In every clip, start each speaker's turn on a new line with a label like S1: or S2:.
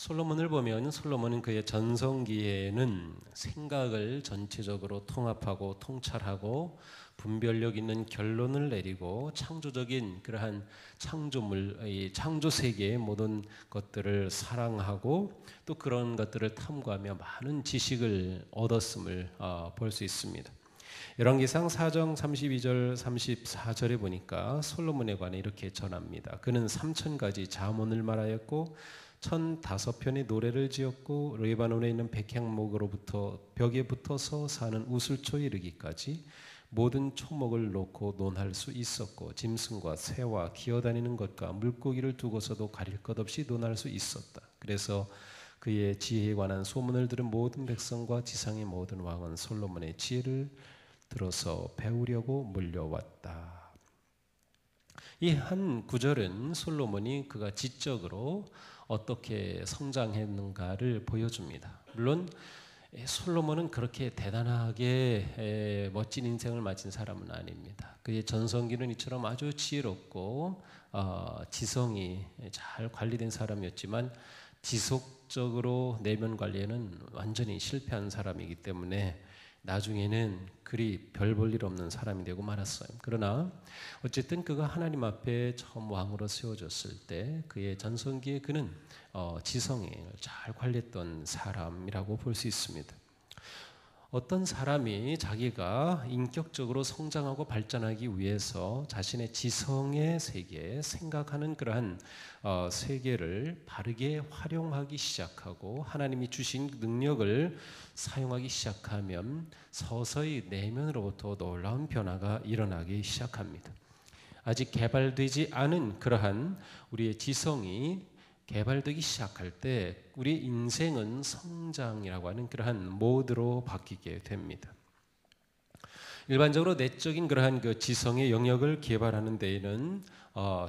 S1: 솔로몬을 보면 솔로몬은 그의 전성기에는 생각을 전체적으로 통합하고 통찰하고 분별력 있는 결론을 내리고 창조적인 그러한 창조물, 창조 세계의 모든 것들을 사랑하고 또 그런 것들을 탐구하며 많은 지식을 얻었음을 볼 수 있습니다. 열왕기상 4장 32절 34절에 보니까 솔로몬에 관해 이렇게 전합니다. 그는 3,000가지 잠언을 말하였고 1,005편의 노래를 지었고 레바논에 있는 백향목으로부터 벽에 붙어서 사는 우슬초에 이르기까지 모든 초목을 놓고 논할 수 있었고 짐승과 새와 기어다니는 것과 물고기를 두고서도 가릴 것 없이 논할 수 있었다. 그래서 그의 지혜에 관한 소문을 들은 모든 백성과 지상의 모든 왕은 솔로몬의 지혜를 들어서 배우려고 몰려왔다. 이 한 구절은 솔로몬이 그가 지적으로 어떻게 성장했는가를 보여줍니다. 물론 솔로몬은 그렇게 대단하게 멋진 인생을 마친 사람은 아닙니다. 그의 전성기는 이처럼 아주 지혜롭고 지성이 잘 관리된 사람이었지만 지속적으로 내면 관리에는 완전히 실패한 사람이기 때문에 나중에는 그리 별 볼 일 없는 사람이 되고 말았어요. 그러나 어쨌든 그가 하나님 앞에 처음 왕으로 세워졌을 때 그의 전성기에 그는 지성을 잘 관리했던 사람이라고 볼 수 있습니다. 어떤 사람이 자기가 인격적으로 성장하고 발전하기 위해서 자신의 지성의 세계, 생각하는 그러한 세계를 바르게 활용하기 시작하고 하나님이 주신 능력을 사용하기 시작하면 서서히 내면으로부터 놀라운 변화가 일어나기 시작합니다. 아직 개발되지 않은 그러한 우리의 지성이 개발되기 시작할 때 우리 인생은 성장이라고 하는 그러한 모드로 바뀌게 됩니다. 일반적으로 내적인 그러한 그 지성의 영역을 개발하는 데에는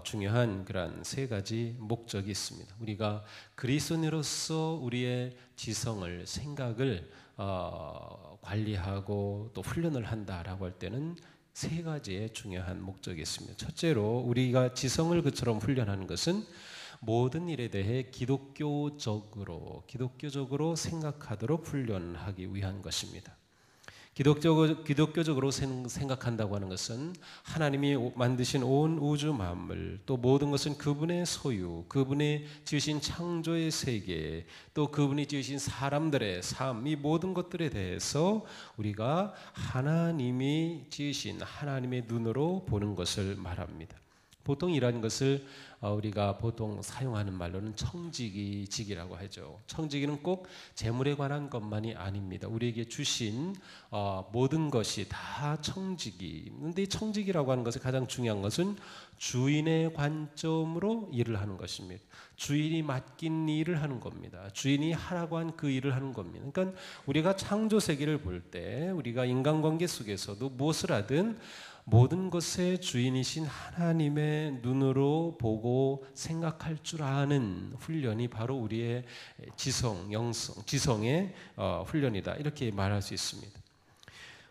S1: 중요한 그러한 세 가지 목적이 있습니다. 우리가 그리스도인으로서 우리의 지성을 생각을 관리하고 또 훈련을 한다라고 할 때는 세 가지의 중요한 목적이 있습니다. 첫째로 우리가 지성을 그처럼 훈련하는 것은 모든 일에 대해 기독교적으로 생각하도록 훈련하기 위한 것입니다. 기독교적으로 생각한다고 하는 것은 하나님이 만드신 온 우주 만물, 또 모든 것은 그분의 소유, 그분이 지으신 창조의 세계, 또 그분이 지으신 사람들의 삶, 이 모든 것들에 대해서 우리가 하나님이 지으신 하나님의 눈으로 보는 것을 말합니다. 보통 이러한 것을 우리가 보통 사용하는 말로는 청지기직이라고 하죠. 청지기는 꼭 재물에 관한 것만이 아닙니다. 우리에게 주신 모든 것이 다 청지기. 그런데 이 청지기라고 하는 것의 가장 중요한 것은 주인의 관점으로 일을 하는 것입니다. 주인이 맡긴 일을 하는 겁니다. 주인이 하라고 한 그 일을 하는 겁니다. 그러니까 우리가 창조 세계를 볼 때 우리가 인간관계 속에서도 무엇을 하든 모든 것의 주인이신 하나님의 눈으로 보고 생각할 줄 아는 훈련이 바로 우리의 지성의 훈련이다. 이렇게 말할 수 있습니다.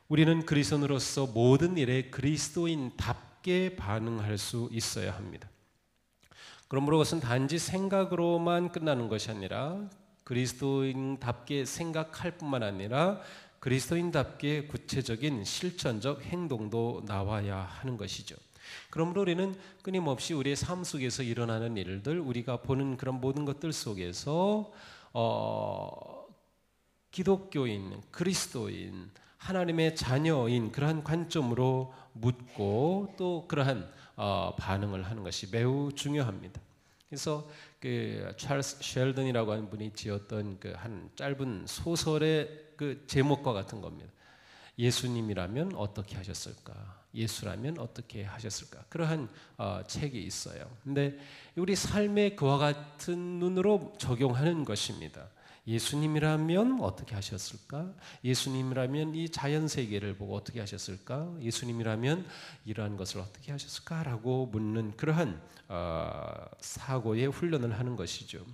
S1: 우리는 그리스도인으로서 모든 일에 그리스도인답게 반응할 수 있어야 합니다. 그러므로 그것은 단지 생각으로만 끝나는 것이 아니라 그리스도인답게 생각할 뿐만 아니라 그리스도인답게 구체적인 실천적 행동도 나와야 하는 것이죠. 그러므로 우리는 끊임없이 우리의 삶 속에서 일어나는 일들, 우리가 보는 그런 모든 것들 속에서 기독교인, 그리스도인, 하나님의 자녀인 그러한 관점으로 묻고 또 그러한 반응을 하는 것이 매우 중요합니다. 그래서 그 찰스 셸던이라고 하는 분이 지었던 그 한 짧은 소설의 그 제목과 같은 겁니다. 예수님이라면 어떻게 하셨을까? 예수라면 어떻게 하셨을까? 그러한 책이 있어요. 근데 우리 삶의 그와 같은 눈으로 적용하는 것입니다. 예수님이라면 어떻게 하셨을까? 예수님이라면 이 자연 세계를 보고 어떻게 하셨을까? 예수님이라면 이러한 것을 어떻게 하셨을까? 라고 묻는 그러한 사고의 훈련을 하는 것이죠.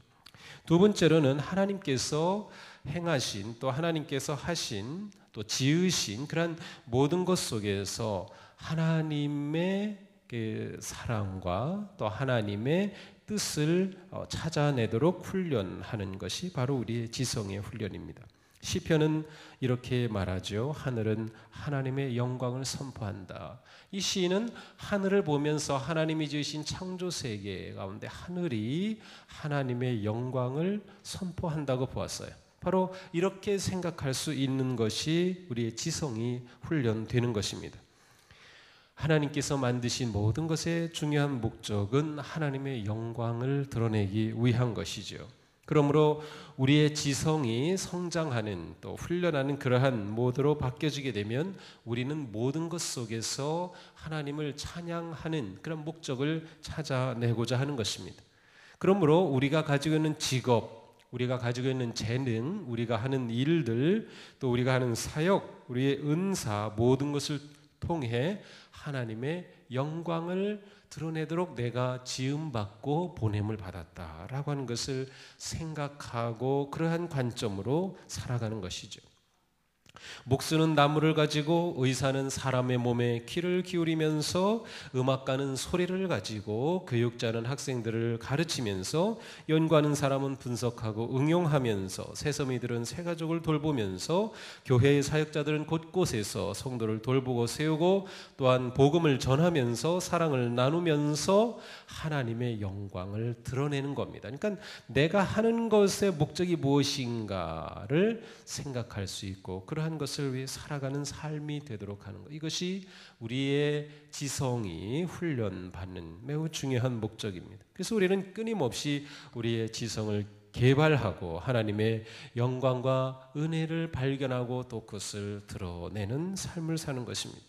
S1: 두 번째로는 하나님께서 행하신 또 하나님께서 하신 또 지으신 그런 모든 것 속에서 하나님의 그 사랑과 또 하나님의 뜻을 찾아내도록 훈련하는 것이 바로 우리의 지성의 훈련입니다. 시편은 이렇게 말하죠. 하늘은 하나님의 영광을 선포한다. 이 시인은 하늘을 보면서 하나님이 지으신 창조 세계 가운데 하늘이 하나님의 영광을 선포한다고 보았어요. 바로 이렇게 생각할 수 있는 것이 우리의 지성이 훈련되는 것입니다. 하나님께서 만드신 모든 것의 중요한 목적은 하나님의 영광을 드러내기 위한 것이죠. 그러므로 우리의 지성이 성장하는 또 훈련하는 그러한 모드로 바뀌어지게 되면 우리는 모든 것 속에서 하나님을 찬양하는 그런 목적을 찾아내고자 하는 것입니다. 그러므로 우리가 가지고 있는 직업, 우리가 가지고 있는 재능, 우리가 하는 일들, 또 우리가 하는 사역, 우리의 은사 모든 것을 통해 하나님의 영광을 드러내도록 내가 지음받고 보냄을 받았다라고 하는 것을 생각하고 그러한 관점으로 살아가는 것이죠. 목수는 나무를 가지고 의사는 사람의 몸에 귀를 기울이면서 음악가는 소리를 가지고 교육자는 학생들을 가르치면서 연구하는 사람은 분석하고 응용하면서 새서미들은 새가족을 돌보면서 교회의 사역자들은 곳곳에서 성도를 돌보고 세우고 또한 복음을 전하면서 사랑을 나누면서 하나님의 영광을 드러내는 겁니다. 그러니까 내가 하는 것의 목적이 무엇인가를 생각할 수 있고 그러한 것을 위해 살아가는 삶이 되도록 하는 것, 이것이 우리의 지성이 훈련받는 매우 중요한 목적입니다. 그래서 우리는 끊임없이 우리의 지성을 개발하고 하나님의 영광과 은혜를 발견하고 또 그것을 드러내는 삶을 사는 것입니다.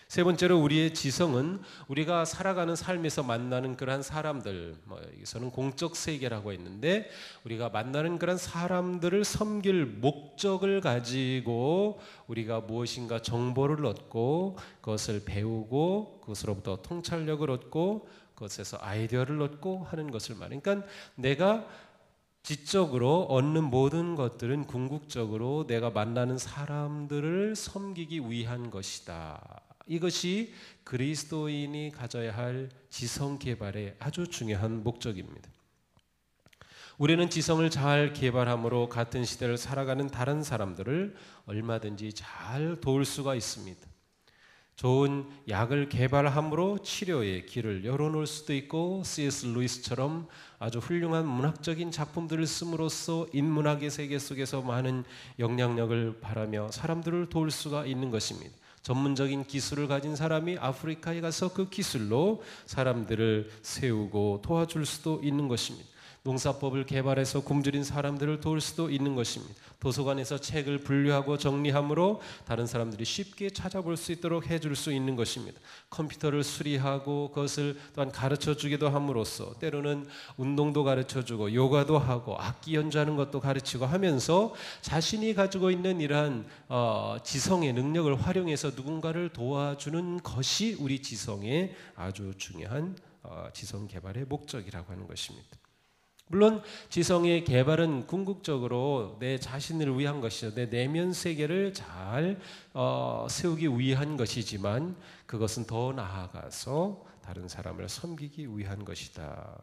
S1: 세 번째로 우리의 지성은 우리가 살아가는 삶에서 만나는 그러한 사람들, 여기서는 공적 세계라고 했는데 우리가 만나는 그런 사람들을 섬길 목적을 가지고 우리가 무엇인가 정보를 얻고 그것을 배우고 그것으로부터 통찰력을 얻고 그것에서 아이디어를 얻고 하는 것을 말해요. 그러니까 내가 지적으로 얻는 모든 것들은 궁극적으로 내가 만나는 사람들을 섬기기 위한 것이다. 이것이 그리스도인이 가져야 할 지성 개발의 아주 중요한 목적입니다. 우리는 지성을 잘 개발함으로 같은 시대를 살아가는 다른 사람들을 얼마든지 잘 도울 수가 있습니다. 좋은 약을 개발함으로 치료의 길을 열어놓을 수도 있고 C.S. 루이스처럼 아주 훌륭한 문학적인 작품들을 씀으로써 인문학의 세계 속에서 많은 영향력을 발하며 사람들을 도울 수가 있는 것입니다. 전문적인 기술을 가진 사람이 아프리카에 가서 그 기술로 사람들을 세우고 도와줄 수도 있는 것입니다. 농사법을 개발해서 굶주린 사람들을 도울 수도 있는 것입니다. 도서관에서 책을 분류하고 정리함으로 다른 사람들이 쉽게 찾아볼 수 있도록 해줄 수 있는 것입니다. 컴퓨터를 수리하고 그것을 또한 가르쳐주기도 함으로써 때로는 운동도 가르쳐주고 요가도 하고 악기 연주하는 것도 가르치고 하면서 자신이 가지고 있는 이러한 지성의 능력을 활용해서 누군가를 도와주는 것이 우리 지성의 아주 중요한 지성 개발의 목적이라고 하는 것입니다. 물론 지성의 개발은 궁극적으로 내 자신을 위한 것이죠. 내 내면 세계를 잘 세우기 위한 것이지만 그것은 더 나아가서 다른 사람을 섬기기 위한 것이다.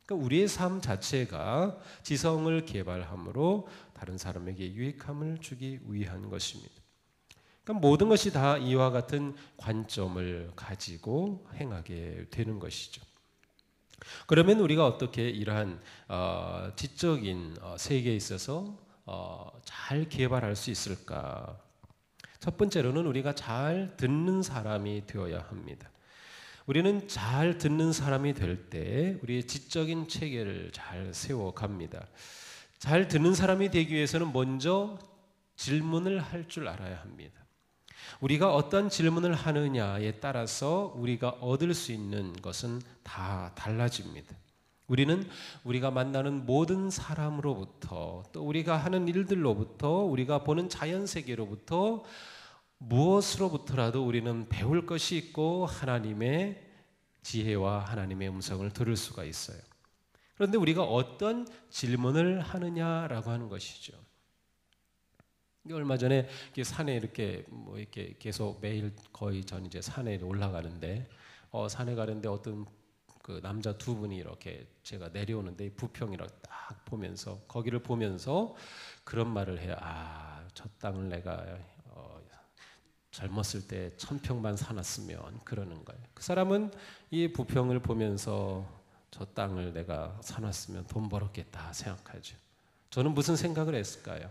S1: 그러니까 우리의 삶 자체가 지성을 개발함으로 다른 사람에게 유익함을 주기 위한 것입니다. 그러니까 모든 것이 다 이와 같은 관점을 가지고 행하게 되는 것이죠. 그러면 우리가 어떻게 이러한 지적인 세계에 있어서 잘 개발할 수 있을까? 첫 번째로는 우리가 잘 듣는 사람이 되어야 합니다. 우리는 잘 듣는 사람이 될 때 우리의 지적인 체계를 잘 세워갑니다. 잘 듣는 사람이 되기 위해서는 먼저 질문을 할 줄 알아야 합니다. 우리가 어떤 질문을 하느냐에 따라서 우리가 얻을 수 있는 것은 다 달라집니다. 우리는 우리가 만나는 모든 사람으로부터 또 우리가 하는 일들로부터 우리가 보는 자연세계로부터 무엇으로부터라도 우리는 배울 것이 있고 하나님의 지혜와 하나님의 음성을 들을 수가 있어요. 그런데 우리가 어떤 질문을 하느냐라고 하는 것이죠. 얼마 전에 산에 이렇게 계속 매일 거의 전 이제 산에 올라가는데 산에 가는데 어떤 그 남자 두 분이 이렇게 제가 내려오는데 부평이라고 딱 보면서 거기를 보면서 그런 말을 해요. 저 땅을 내가 젊었을 때 1000평만 사놨으면 그러는 거예요. 그 사람은 이 부평을 보면서 저 땅을 내가 사놨으면 돈 벌었겠다 생각하죠. 저는 무슨 생각을 했을까요?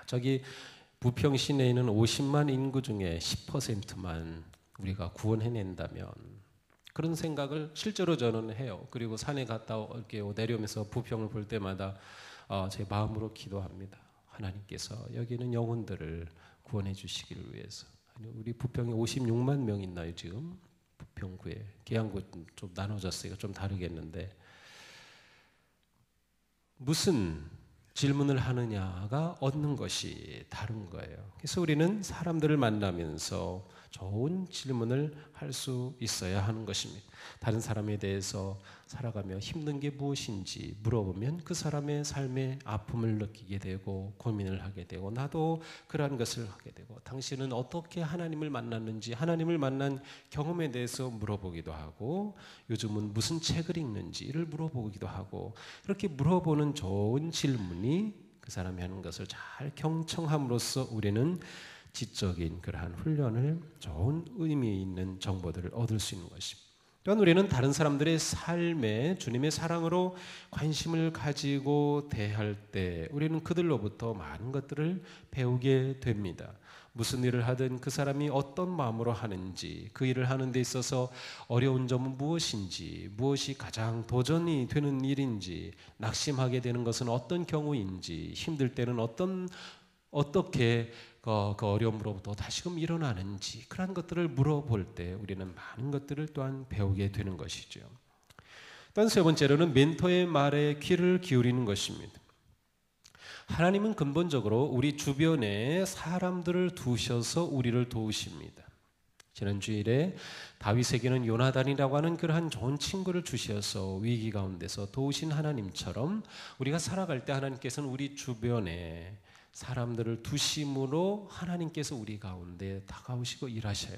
S1: 저기 부평 시내에 있는 50만 인구 중에 10%만 우리가 구원해낸다면, 그런 생각을 실제로 저는 해요. 그리고 산에 갔다 이렇게 내려오면서 부평을 볼 때마다 제 마음으로 기도합니다. 하나님께서 여기는 영혼들을 구원해 주시기를 위해서. 우리 부평에 56만 명 있나요 지금? 부평구에 계양구 좀 나눠졌어요. 좀 다르겠는데 무슨 질문을 하느냐가 얻는 것이 다른 거예요. 그래서 우리는 사람들을 만나면서 좋은 질문을 할 수 있어야 하는 것입니다. 다른 사람에 대해서 살아가며 힘든 게 무엇인지 물어보면 그 사람의 삶의 아픔을 느끼게 되고 고민을 하게 되고, 나도 그러한 것을 하게 되고, 당신은 어떻게 하나님을 만났는지 하나님을 만난 경험에 대해서 물어보기도 하고, 요즘은 무슨 책을 읽는지를 물어보기도 하고, 이렇게 물어보는 좋은 질문이 그 사람이 하는 것을 잘 경청함으로써 우리는 지적인 그러한 훈련을, 좋은 의미 있는 정보들을 얻을 수 있는 것입니다. 또한 우리는 다른 사람들의 삶에 주님의 사랑으로 관심을 가지고 대할 때 우리는 그들로부터 많은 것들을 배우게 됩니다. 무슨 일을 하든 그 사람이 어떤 마음으로 하는지, 그 일을 하는 데 있어서 어려운 점은 무엇인지, 무엇이 가장 도전이 되는 일인지, 낙심하게 되는 것은 어떤 경우인지, 힘들 때는 어떻게 그 어려움으로부터 다시금 일어나는지, 그런 것들을 물어볼 때 우리는 많은 것들을 또한 배우게 되는 것이죠. 또한 세 번째로는 멘토의 말에 귀를 기울이는 것입니다. 하나님은 근본적으로 우리 주변에 사람들을 두셔서 우리를 도우십니다. 지난 주일에 다윗에게는 요나단이라고 하는 그러한 좋은 친구를 주셔서 위기 가운데서 도우신 하나님처럼 우리가 살아갈 때 하나님께서는 우리 주변에 사람들을 두심으로 하나님께서 우리 가운데 다가오시고 일하셔요.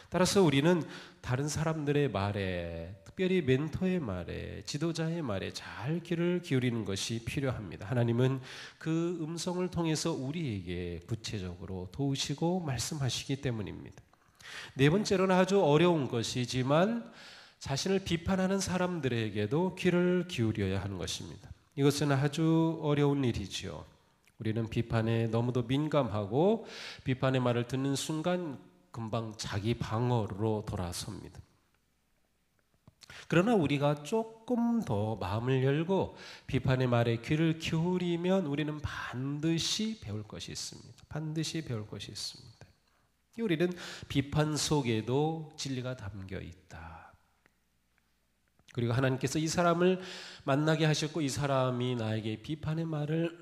S1: 따라서 우리는 다른 사람들의 말에, 특별히 멘토의 말에, 지도자의 말에 잘 귀를 기울이는 것이 필요합니다. 하나님은 그 음성을 통해서 우리에게 구체적으로 도우시고 말씀하시기 때문입니다. 네 번째로는 아주 어려운 것이지만 자신을 비판하는 사람들에게도 귀를 기울여야 하는 것입니다. 이것은 아주 어려운 일이지요. 우리는 비판에 너무도 민감하고 비판의 말을 듣는 순간 금방 자기 방어로 돌아섭니다. 그러나 우리가 조금 더 마음을 열고 비판의 말에 귀를 기울이면 우리는 반드시 배울 것이 있습니다. 반드시 배울 것이 있습니다. 우리는 비판 속에도 진리가 담겨 있다. 그리고 하나님께서 이 사람을 만나게 하셨고 이 사람이 나에게 비판의 말을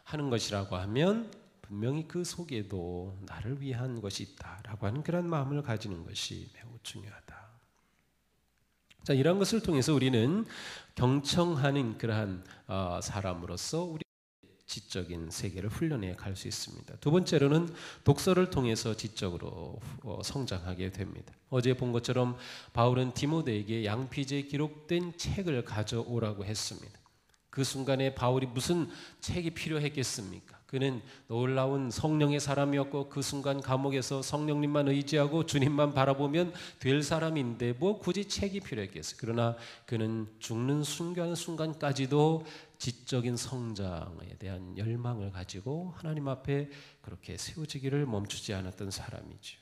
S1: 하는 것이라고 하면 분명히 그 속에도 나를 위한 것이 있다라고 하는 그런 마음을 가지는 것이 매우 중요하다. 자, 이런 것을 통해서 우리는 경청하는 그러한 사람으로서 우리 지적인 세계를 훈련해 갈 수 있습니다. 두 번째로는 독서를 통해서 지적으로 성장하게 됩니다. 어제 본 것처럼 바울은 디모데에게 양피지에 기록된 책을 가져오라고 했습니다. 그 순간에 바울이 무슨 책이 필요했겠습니까? 그는 놀라운 성령의 사람이었고 그 순간 감옥에서 성령님만 의지하고 주님만 바라보면 될 사람인데 뭐 굳이 책이 필요했겠어요. 그러나 그는 죽는 순간까지도 지적인 성장에 대한 열망을 가지고 하나님 앞에 그렇게 세워지기를 멈추지 않았던 사람이죠.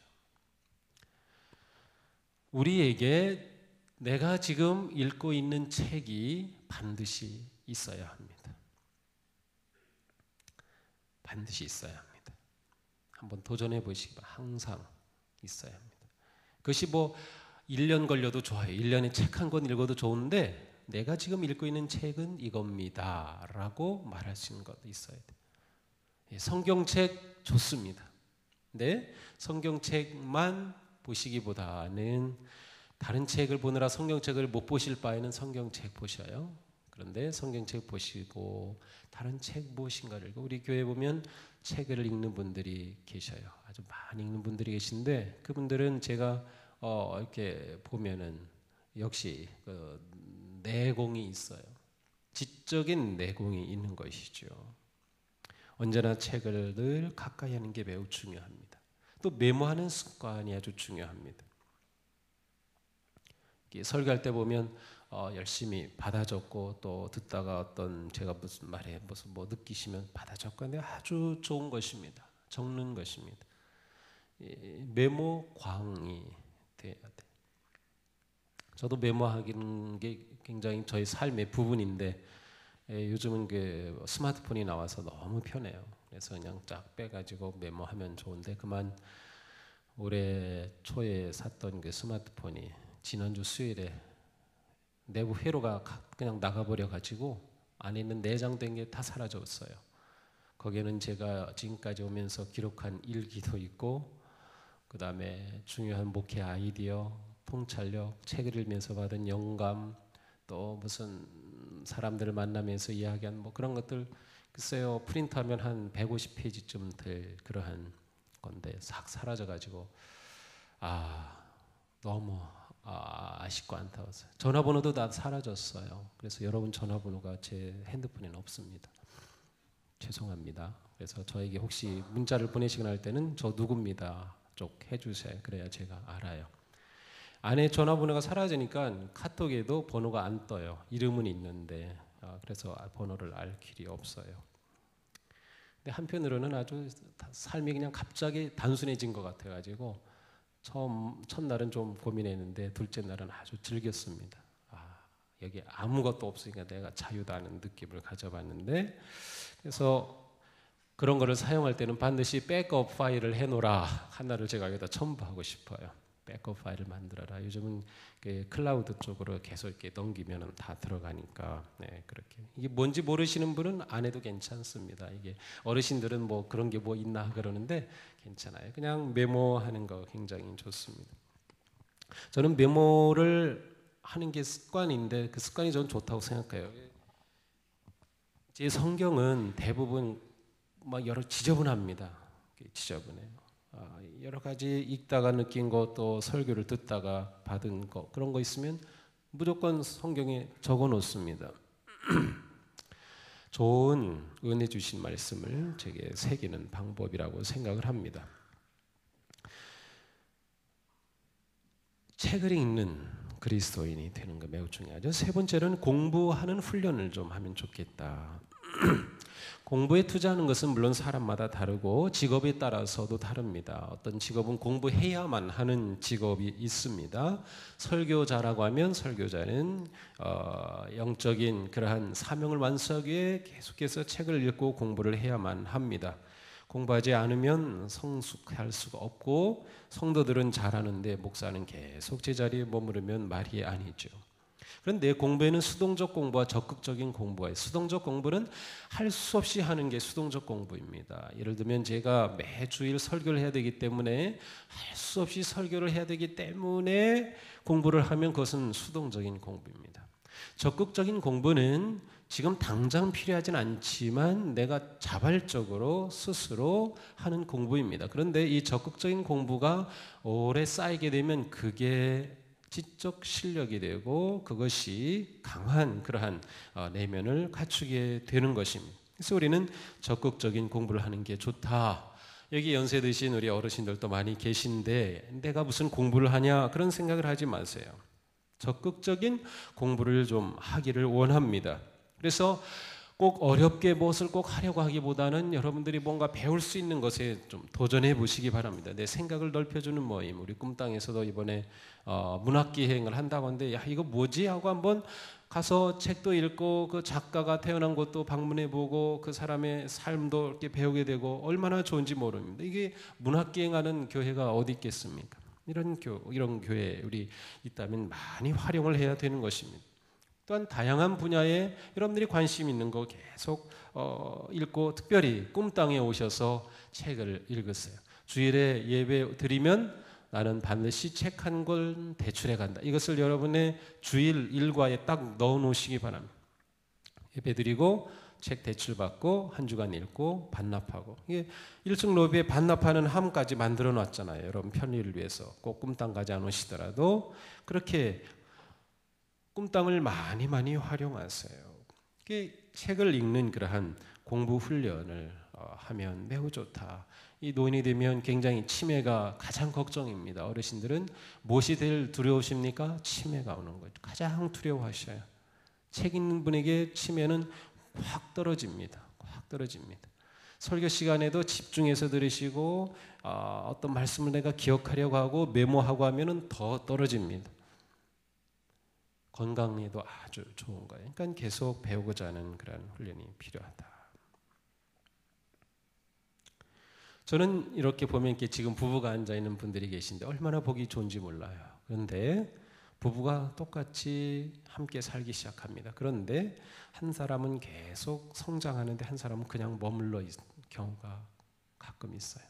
S1: 우리에게 내가 지금 읽고 있는 책이 반드시 있어야 합니다. 반드시 있어야 합니다. 한번 도전해 보시기 바랍니다. 항상 있어야 합니다. 그것이 뭐 1년 걸려도 좋아요. 1년에 책 한 권 읽어도 좋은데 내가 지금 읽고 있는 책은 이겁니다 라고 말할 수 있는 것도 있어야 돼요. 성경책 좋습니다. 근데 성경책만 보시기보다는 다른 책을 보느라 성경책을 못 보실 바에는 성경책 보셔요. 그런데 성경책 보시고 다른 책 무엇인가를 읽고, 우리 교회 보면 책을 읽는 분들이 계셔요. 아주 많이 읽는 분들이 계신데 그분들은 제가 이렇게 보면은 역시 그 내공이 있어요. 지적인 내공이 있는 것이죠. 언제나 책을 늘 가까이 하는 게 매우 중요합니다. 또 메모하는 습관이 아주 중요합니다. 설교할 때 보면 열심히 받아 적고 또 듣다가 어떤 제가 무슨 말에 무슨 뭐 느끼시면 받아 적고 하는데 아주 좋은 것입니다. 적는 것입니다. 메모광이 돼야 돼. 저도 메모하는 게 굉장히 저희 삶의 부분인데 요즘은 그 스마트폰이 나와서 너무 편해요. 그래서 그냥 쫙 빼가지고 메모하면 좋은데 그만 올해 초에 샀던 그 스마트폰이 지난주 수요일에 내부 회로가 그냥 나가버려 가지고 안에 있는 내장된 게 다 사라졌어요. 거기에는 제가 지금까지 오면서 기록한 일기도 있고 그 다음에 중요한 목회 아이디어, 통찰력, 책을 읽으면서 받은 영감, 또 무슨 사람들을 만나면서 이야기한 뭐 그런 것들 글쎄요 프린트하면 한 150페이지쯤 될 그러한 건데 싹 사라져가지고 너무 아쉽고 안타까웠어요. 전화번호도 다 사라졌어요. 그래서 여러분 전화번호가 제 핸드폰에는 없습니다. 죄송합니다. 그래서 저에게 혹시 문자를 보내시거나 할 때는 저 누굽니다 쪽 해주세요. 그래야 제가 알아요. 아내 전화번호가 사라지니까 카톡에도 번호가 안 떠요. 이름은 있는데 그래서 번호를 알 길이 없어요. 근데 한편으로는 아주 삶이 그냥 갑자기 단순해진 것 같아가지고 첫날은 좀 고민했는데 둘째 날은 아주 즐겼습니다. 여기 아무것도 없으니까 내가 자유다는 느낌을 가져봤는데 그래서 그런 거를 사용할 때는 반드시 백업 파일을 해놓으라 하나를 제가 여기다 첨부하고 싶어요. 백업 파일을 만들어라. 요즘은 그 클라우드 쪽으로 계속 이렇게 넘기면 다 들어가니까 그렇게 이게 뭔지 모르시는 분은 안 해도 괜찮습니다. 이게 어르신들은 뭐 그런 게 뭐 있나 그러는데 괜찮아요. 그냥 메모하는 거 굉장히 좋습니다. 저는 메모를 하는 게 습관인데 그 습관이 저는 좋다고 생각해요. 제 성경은 대부분 막 여러 지저분합니다. 지저분해요. 여러 가지 읽다가 느낀 것 또 설교를 듣다가 받은 것 그런 거 있으면 무조건 성경에 적어 놓습니다. 좋은 은혜 주신 말씀을 제게 새기는 방법이라고 생각을 합니다. 책을 읽는 그리스도인이 되는 거 매우 중요하죠. 세 번째로는 공부하는 훈련을 좀 하면 좋겠다. 공부에 투자하는 것은 물론 사람마다 다르고 직업에 따라서도 다릅니다. 어떤 직업은 공부해야만 하는 직업이 있습니다. 설교자라고 하면 설교자는 영적인 그러한 사명을 완수하기 위해 계속해서 책을 읽고 공부를 해야만 합니다. 공부하지 않으면 성숙할 수가 없고 성도들은 잘하는데 목사는 계속 제자리에 머무르면 말이 아니죠. 그런데 공부에는 수동적 공부와 적극적인 공부가 있어요. 수동적 공부는 할 수 없이 하는 게 수동적 공부입니다. 예를 들면 제가 매주일 설교를 해야 되기 때문에 할 수 없이 설교를 해야 되기 때문에 공부를 하면 그것은 수동적인 공부입니다. 적극적인 공부는 지금 당장 필요하진 않지만 내가 자발적으로 스스로 하는 공부입니다. 그런데 이 적극적인 공부가 오래 쌓이게 되면 그게 지적 실력이 되고 그것이 강한 그러한 내면을 갖추게 되는 것입니다. 그래서 우리는 적극적인 공부를 하는 게 좋다. 여기 연세 드신 우리 어르신들도 많이 계신데 내가 무슨 공부를 하냐 그런 생각을 하지 마세요. 적극적인 공부를 좀 하기를 원합니다. 그래서 꼭 어렵게 무엇을 꼭 하려고 하기보다는 여러분들이 뭔가 배울 수 있는 것에 좀 도전해 보시기 바랍니다. 내 생각을 넓혀주는 모임, 우리 꿈땅에서도 이번에 문학기행을 한다고 하는데 야 이거 뭐지 하고 한번 가서 책도 읽고 그 작가가 태어난 곳도 방문해 보고 그 사람의 삶도 이렇게 배우게 되고 얼마나 좋은지 모릅니다. 이게 문학기행하는 교회가 어디 있겠습니까? 이런 교회 우리 있다면 많이 활용을 해야 되는 것입니다. 또한 다양한 분야에 여러분들이 관심 있는 거 계속 읽고 특별히 꿈땅에 오셔서 책을 읽으세요. 주일에 예배 드리면 나는 반드시 책 한 권 대출해 간다. 이것을 여러분의 주일 일과에 딱 넣어 놓으시기 바랍니다. 예배 드리고 책 대출 받고 한 주간 읽고 반납하고 이게 1층 로비에 반납하는 함까지 만들어 놨잖아요. 여러분 편리를 위해서 꼭 꿈땅 가지 않으시더라도 그렇게 꿈땅을 많이 많이 활용하세요. 책을 읽는 그러한 공부 훈련을 하면 매우 좋다. 이 노인이 되면 굉장히 치매가 가장 걱정입니다. 어르신들은 무엇이 제일 두려우십니까? 치매가 오는 거죠. 가장 두려워하셔요. 책 읽는 분에게 치매는 확 떨어집니다. 확 떨어집니다. 설교 시간에도 집중해서 들으시고 어떤 말씀을 내가 기억하려고 하고 메모하고 하면은 더 떨어집니다. 건강에도 아주 좋은 거예요. 그러니까 계속 배우고자 하는 그런 훈련이 필요하다. 저는 이렇게 보면 이렇게 지금 부부가 앉아 있는 분들이 계신데 얼마나 보기 좋은지 몰라요. 그런데 부부가 똑같이 함께 살기 시작합니다. 그런데 한 사람은 계속 성장하는데 한 사람은 그냥 머물러 있는 경우가 가끔 있어요.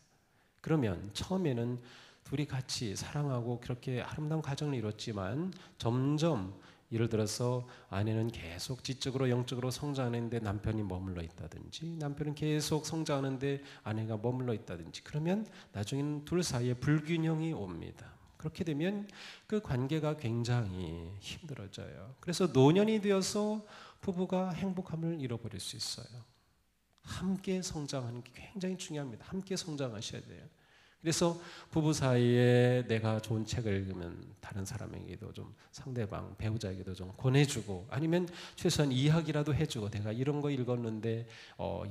S1: 그러면 처음에는 둘이 같이 사랑하고 그렇게 아름다운 가정을 이뤘지만 점점 예를 들어서 아내는 계속 지적으로 영적으로 성장하는데 남편이 머물러 있다든지 남편은 계속 성장하는데 아내가 머물러 있다든지 그러면 나중에는 둘 사이에 불균형이 옵니다. 그렇게 되면 그 관계가 굉장히 힘들어져요. 그래서 노년이 되어서 부부가 행복함을 잃어버릴 수 있어요. 함께 성장하는 게 굉장히 중요합니다. 함께 성장하셔야 돼요. 그래서 부부 사이에 내가 좋은 책을 읽으면 다른 사람에게도 좀 상대방 배우자에게도 좀 권해주고 아니면 최소한 이야기라도 해주고 내가 이런 거 읽었는데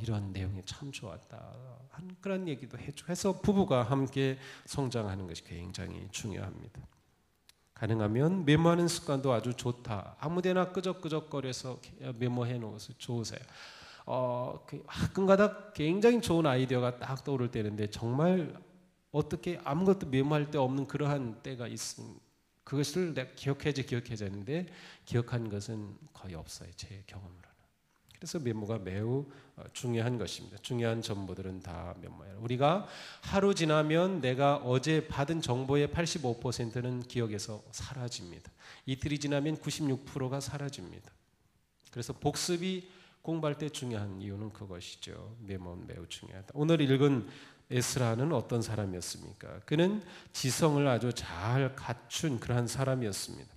S1: 이런 내용이 참 좋았다 한 그런 얘기도 해주고 해서 부부가 함께 성장하는 것이 굉장히 중요합니다. 가능하면 메모하는 습관도 아주 좋다. 아무데나 끄적끄적거려서 메모해 놓으세요. 좋으세요. 가끔가다 굉장히 좋은 아이디어가 딱 떠오를 때인데 정말 어떻게 아무것도 메모할 데 없는 그러한 때가 있음. 그것을 내가 기억해야 하는데 기억한 것은 거의 없어요. 제 경험으로는. 그래서 메모가 매우 중요한 것입니다. 중요한 정보들은 다 메모해요. 우리가 하루 지나면 내가 어제 받은 정보의 85%는 기억에서 사라집니다. 이틀이 지나면 96%가 사라집니다. 그래서 복습이 공부할 때 중요한 이유는 그것이죠. 메모는 매우 중요하다. 오늘 읽은 에스라는 어떤 사람이었습니까? 그는 지성을 아주 잘 갖춘 그러한 사람이었습니다.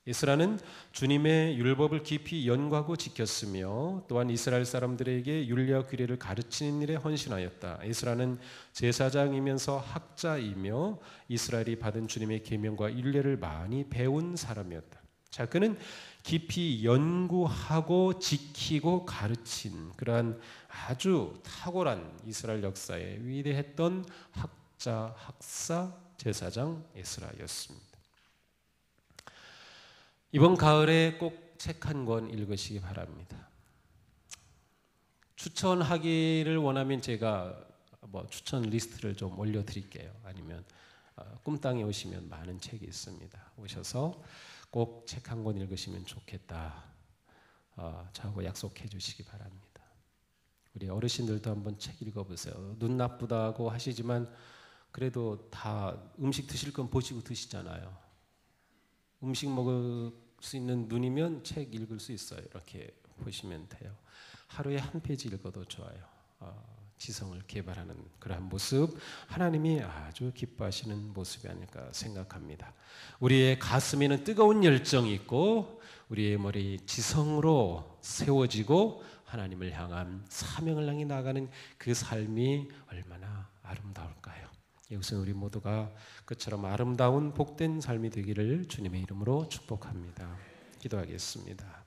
S1: 에스라는 주님의 율법을 깊이 연구하고 지켰으며 또한 이스라엘 사람들에게 율례와 규례를 가르치는 일에 헌신하였다. 에스라는 제사장이면서 학자이며 이스라엘이 받은 주님의 계명과 율례를 많이 배운 사람이었다. 자, 그는 깊이 연구하고 지키고 가르친 그러한 아주 탁월한 이스라엘 역사에 위대했던 학자, 학사, 제사장 에스라였습니다. 이번 가을에 꼭 책 한 권 읽으시기 바랍니다. 추천하기를 원하면 제가 추천 리스트를 좀 올려드릴게요. 아니면 꿈땅에 오시면 많은 책이 있습니다. 오셔서 꼭 책 한 권 읽으시면 좋겠다. 저하고 약속해 주시기 바랍니다. 우리 어르신들도 한번 책 읽어보세요. 눈 나쁘다고 하시지만 그래도 다 음식 드실 건 보시고 드시잖아요. 음식 먹을 수 있는 눈이면 책 읽을 수 있어요. 이렇게 보시면 돼요. 하루에 한 페이지 읽어도 좋아요. 지성을 개발하는 그러한 모습 하나님이 아주 기뻐하시는 모습이 아닐까 생각합니다. 우리의 가슴에는 뜨거운 열정이 있고 우리의 머리 지성으로 세워지고 하나님을 향한 사명을 향해 나가는 그 삶이 얼마나 아름다울까요? 이것은 우리 모두가 그처럼 아름다운 복된 삶이 되기를 주님의 이름으로 축복합니다. 기도하겠습니다.